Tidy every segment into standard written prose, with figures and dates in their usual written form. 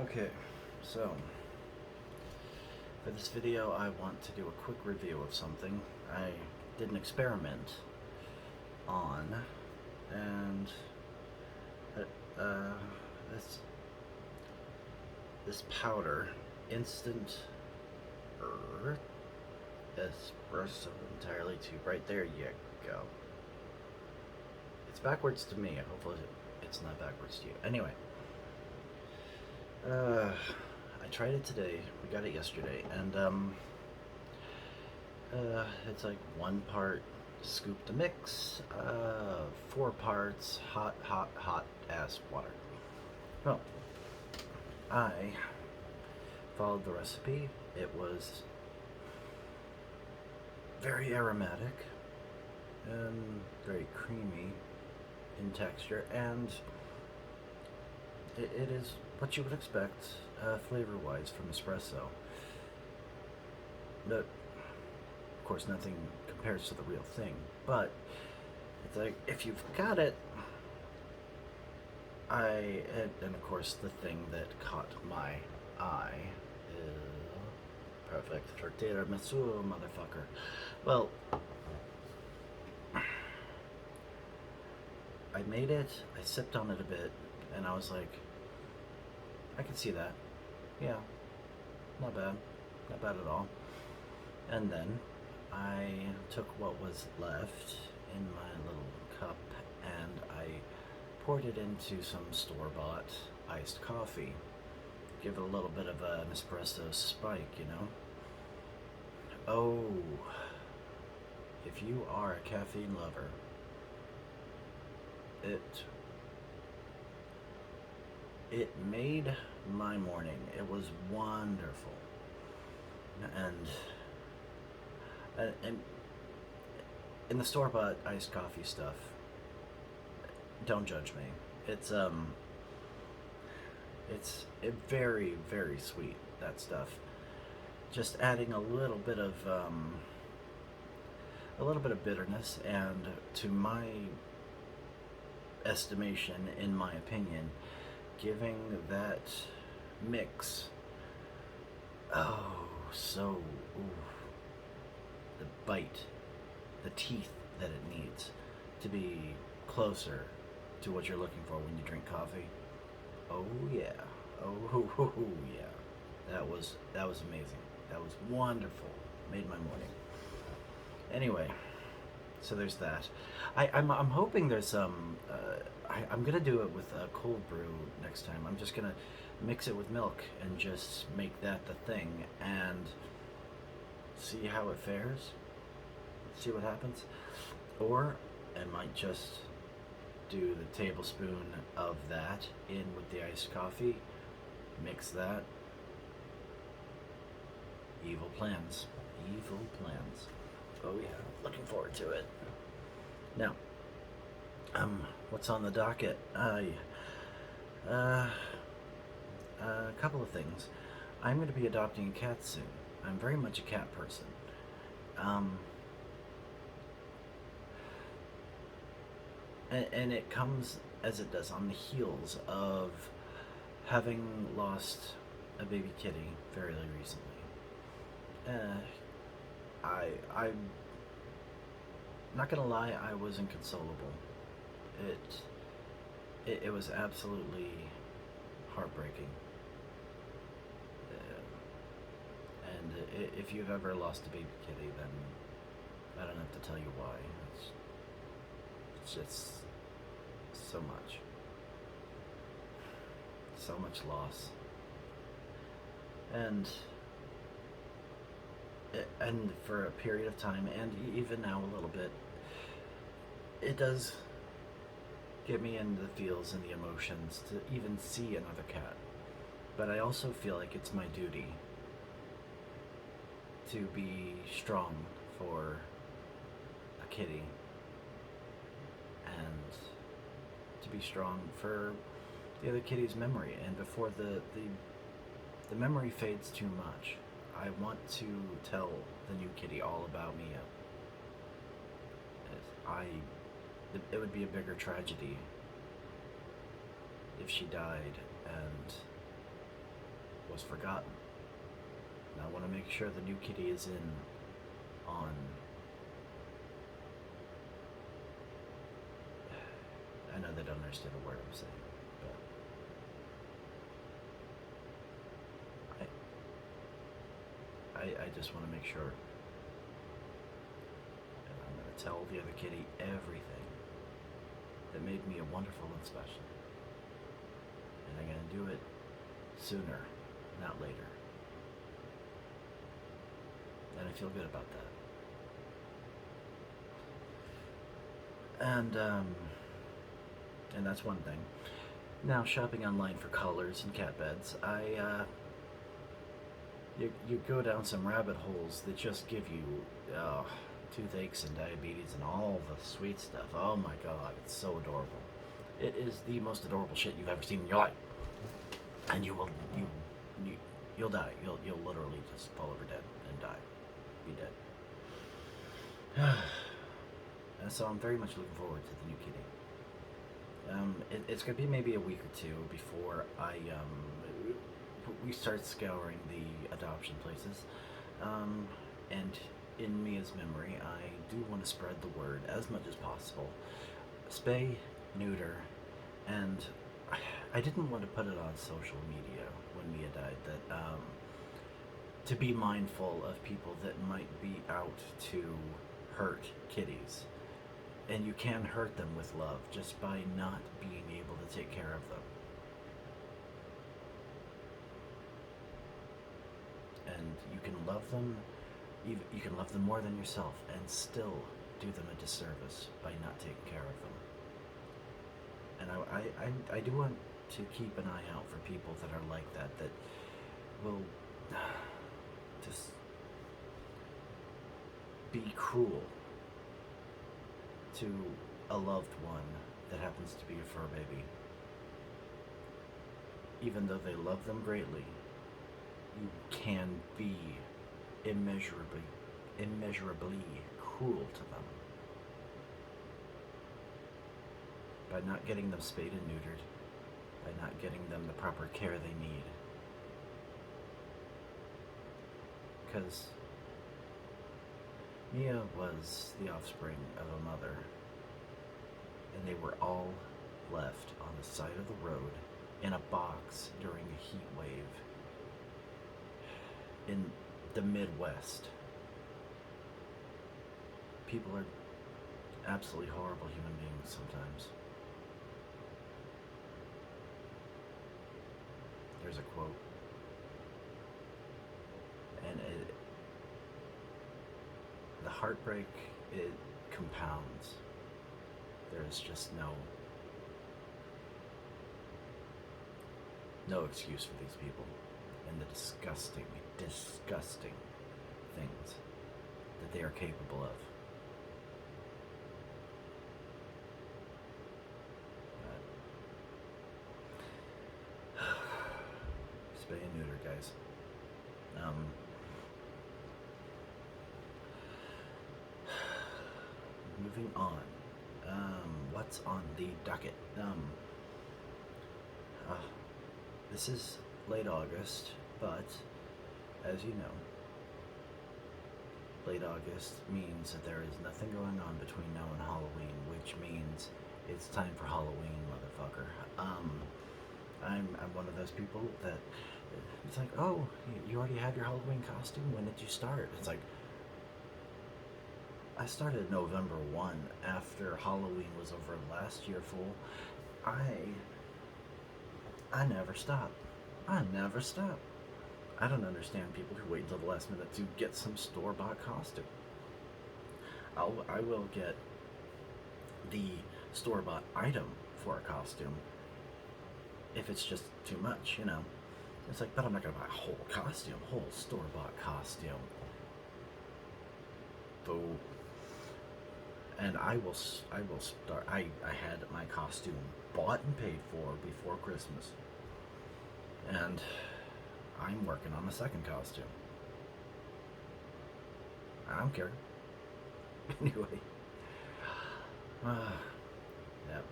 Okay, so for this video I want to do a quick review of something I did an experiment on, and uh, this this powder, instant espresso entirely too bright. There you go. It's backwards to me. Hopefully it's not backwards to you. Anyway, I tried it today. We got it yesterday, and it's like 1 part scoop to mix, 4 parts hot ass water. Well, I followed the recipe. It was very aromatic and very creamy in texture, and it is what you would expect flavor-wise from espresso. But of course, nothing compares to the real thing. But it's like, if you've got it, and of course the thing that caught my eye is perfect tiramisu, motherfucker. Well, I made it, I sipped on it a bit, and I was like, I can see that. Yeah, not bad. Not bad at all. And then I took what was left in my little cup and I poured it into some store-bought iced coffee. Give it a little bit of an espresso spike, you know? Oh, if you are a caffeine lover, it made my morning. It was wonderful. And in the store-bought iced coffee stuff, don't judge me. It's very, very sweet, that stuff. Just adding a little bit of bitterness, and to my estimation, in my opinion, giving that mix, oh, so, ooh, the bite, the teeth that it needs to be closer to what you're looking for when you drink coffee. Oh yeah, oh yeah, that was amazing. That was wonderful. Made my morning. Anyway, so there's that. I'm hoping there's some. I'm gonna do it with a cold brew next time. I'm just gonna mix it with milk and just make that the thing and see how it fares. See what happens. Or I might just do the tablespoon of that in with the iced coffee. Mix that. Evil plans. Evil plans. Oh yeah, looking forward to it. Now, what's on the docket? A couple of things. I'm going to be adopting a cat soon. I'm very much a cat person. And it comes, as it does, on the heels of having lost a baby kitty fairly recently. I'm not gonna lie, I was inconsolable. It was absolutely heartbreaking. And if you've ever lost a baby kitty, then I don't have to tell you why. It's just so much loss, and for a period of time, and even now a little bit, it does get me in the feels and the emotions to even see another cat. But I also feel like it's my duty to be strong for a kitty, and to be strong for the other kitty's memory, and before the memory fades too much. I want to tell the new kitty all about Mia. It would be a bigger tragedy if she died, and almost forgotten. And I want to make sure the new kitty is in on. I know they don't understand a word I'm saying, but I just want to make sure. And I'm going to tell the other kitty everything that made me a wonderful and special. And I'm going to do it sooner, not later. And I feel good about that. And that's one thing. Now, shopping online for collars and cat beds, you go down some rabbit holes that just give you toothaches and diabetes and all the sweet stuff. Oh my God, it's so adorable. It is the most adorable shit you've ever seen in your life, and you'll die. You'll literally just fall over dead and die, be dead. And so I'm very much looking forward to the new kitty. It's gonna be maybe a week or two before we start scouring the adoption places. And in Mia's memory, I do want to spread the word as much as possible. Spay, neuter, and I didn't want to put it on social media when Mia died, that to be mindful of people that might be out to hurt kitties. And you can hurt them with love just by not being able to take care of them. And you can love them, you can love them more than yourself and still do them a disservice by not taking care of them. And I do want to keep an eye out for people that are like that will just be cruel to a loved one that happens to be a fur baby. Even though they love them greatly, you can be immeasurably cruel to them by not getting them spayed and neutered, by not getting them the proper care they need. Because Mia was the offspring of a mother, and they were all left on the side of the road in a box during a heat wave in the Midwest. People are absolutely horrible human beings sometimes. There's a quote, and the heartbreak, it compounds. There's just no excuse for these people and the disgusting things that they are capable of. Spay and neuter, guys. Moving on. What's on the docket? This is late August, but as you know, late August means that there is nothing going on between now and Halloween, which means it's time for Halloween, motherfucker. I'm one of those people that it's like, oh, you already have your Halloween costume? When did you start? It's like, I started November 1 after Halloween was over last year, fool. I never stop. I never stop. I don't understand people who wait until the last minute to get some store-bought costume. I will get the store-bought item for a costume if it's just too much, you know. It's like, but I'm not gonna buy a whole costume, whole store-bought costume. Boo. And I will start. I had my costume bought and paid for before Christmas, and I'm working on a second costume. I don't care. Anyway, yeah.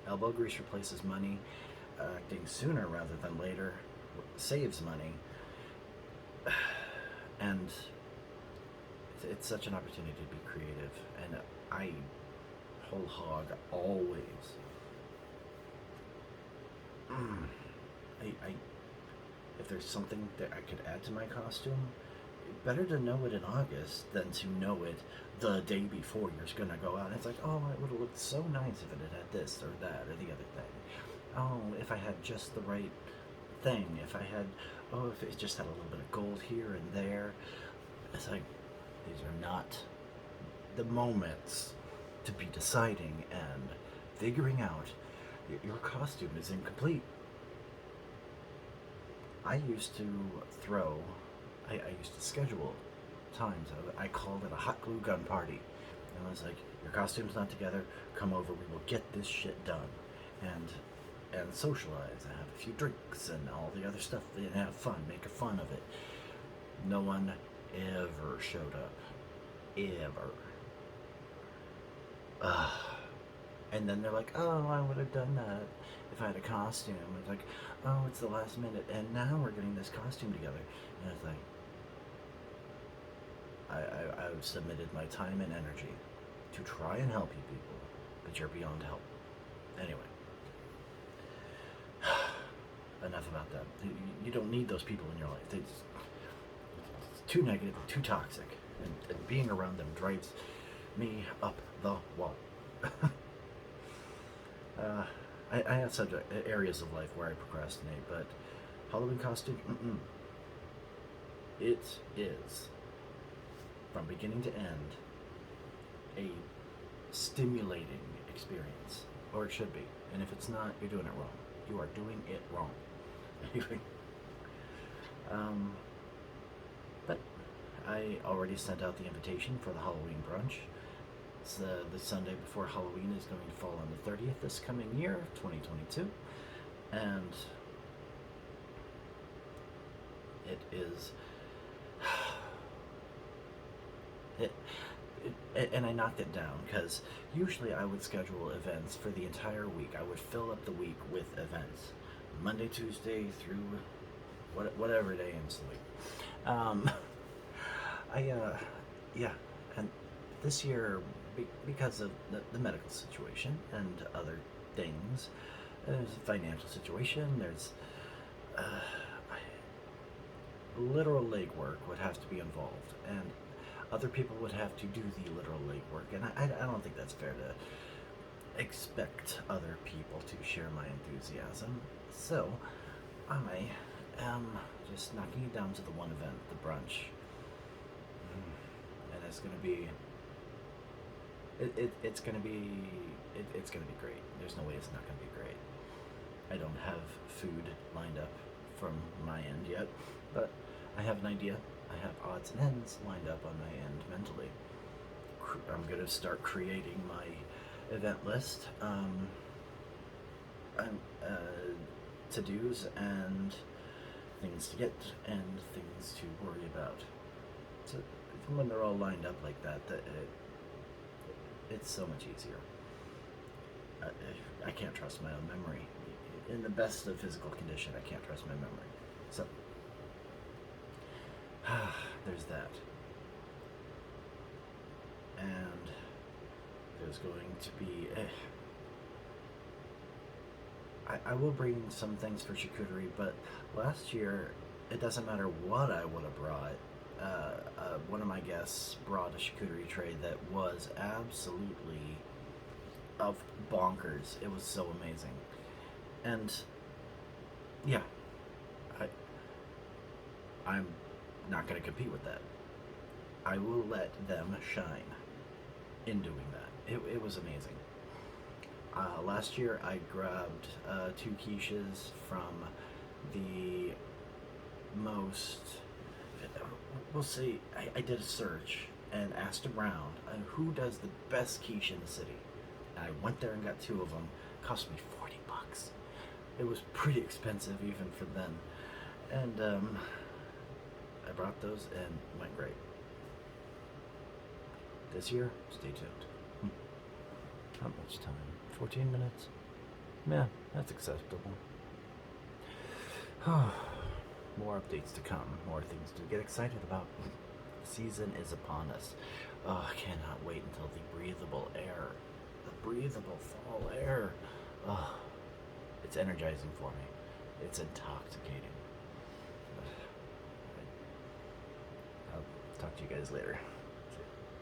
Elbow grease replaces money. Acting sooner rather than later saves money. and it's such an opportunity to be creative, and I whole hog always. Mm, I if there's something that I could add to my costume, better to know it in August than to know it the day before you're gonna go out. And it's like, oh, it would have looked so nice if it had had this or that or the other thing. Oh, if I had just the right thing. If I had, oh, if it just had a little bit of gold here and there. It's like, these are not the moments to be deciding and figuring out your costume is incomplete. I used to throw, I used to schedule times. I called it a hot glue gun party. And I was like, your costume's not together, come over, we will get this shit done. And socialize, and have a few drinks and all the other stuff, and have fun, make a fun of it. No one ever showed up. Ever. And then they're like, oh, I would have done that if I had a costume. It's like, oh, it's the last minute, and now we're getting this costume together. And it's like, I've submitted my time and energy to try and help you people, but you're beyond help. Anyway, enough about that. You don't need those people in your life. It's too negative, too toxic, and being around them drives me up the wall. I have such areas of life where I procrastinate, but Halloween costume, it is, from beginning to end, a stimulating experience, or it should be. And if it's not, you're doing it wrong. You are doing it wrong. But I already sent out the invitation for the Halloween brunch. It's the Sunday before Halloween is going to fall on the 30th this coming year, 2022. And it is... and I knocked it down because usually I would schedule events for the entire week. I would fill up the week with events. Monday, Tuesday through whatever day ends the week. Yeah, and this year, because of the medical situation and other things, there's a financial situation, there's literal legwork would have to be involved, and other people would have to do the literal legwork, and I don't think that's fair to expect other people to share my enthusiasm. So I am just knocking it down to the one event, the brunch, and it's gonna be it's gonna be great. There's no way it's not gonna be great. I don't have food lined up from my end yet, but I have an idea. I have odds and ends lined up on my end mentally. I'm gonna start creating my event list, to-dos and things to get and things to worry about. So when they're all lined up like that, it's so much easier. I can't trust my own memory. In the best of physical condition, I can't trust my memory. So there's that. And there's going to be I will bring some things for charcuterie, but last year, it doesn't matter what I would have brought. One of my guests brought a charcuterie tray that was absolutely of bonkers. It was so amazing. And yeah, I'm not going to compete with that. I will let them shine in doing that. It was amazing. Last year I grabbed 2 quiches from the most, we'll see, I did a search and asked around who does the best quiche in the city. And I went there and got 2 of them. It cost me $40. It was pretty expensive even for then. And I brought those and it went great. This year, stay tuned. Not much time. 14 minutes? Yeah, that's acceptable. more updates to come, more things to get excited about. Season is upon us. Oh, I cannot wait until the breathable fall air. Oh, it's energizing for me. It's intoxicating. I'll talk to you guys later.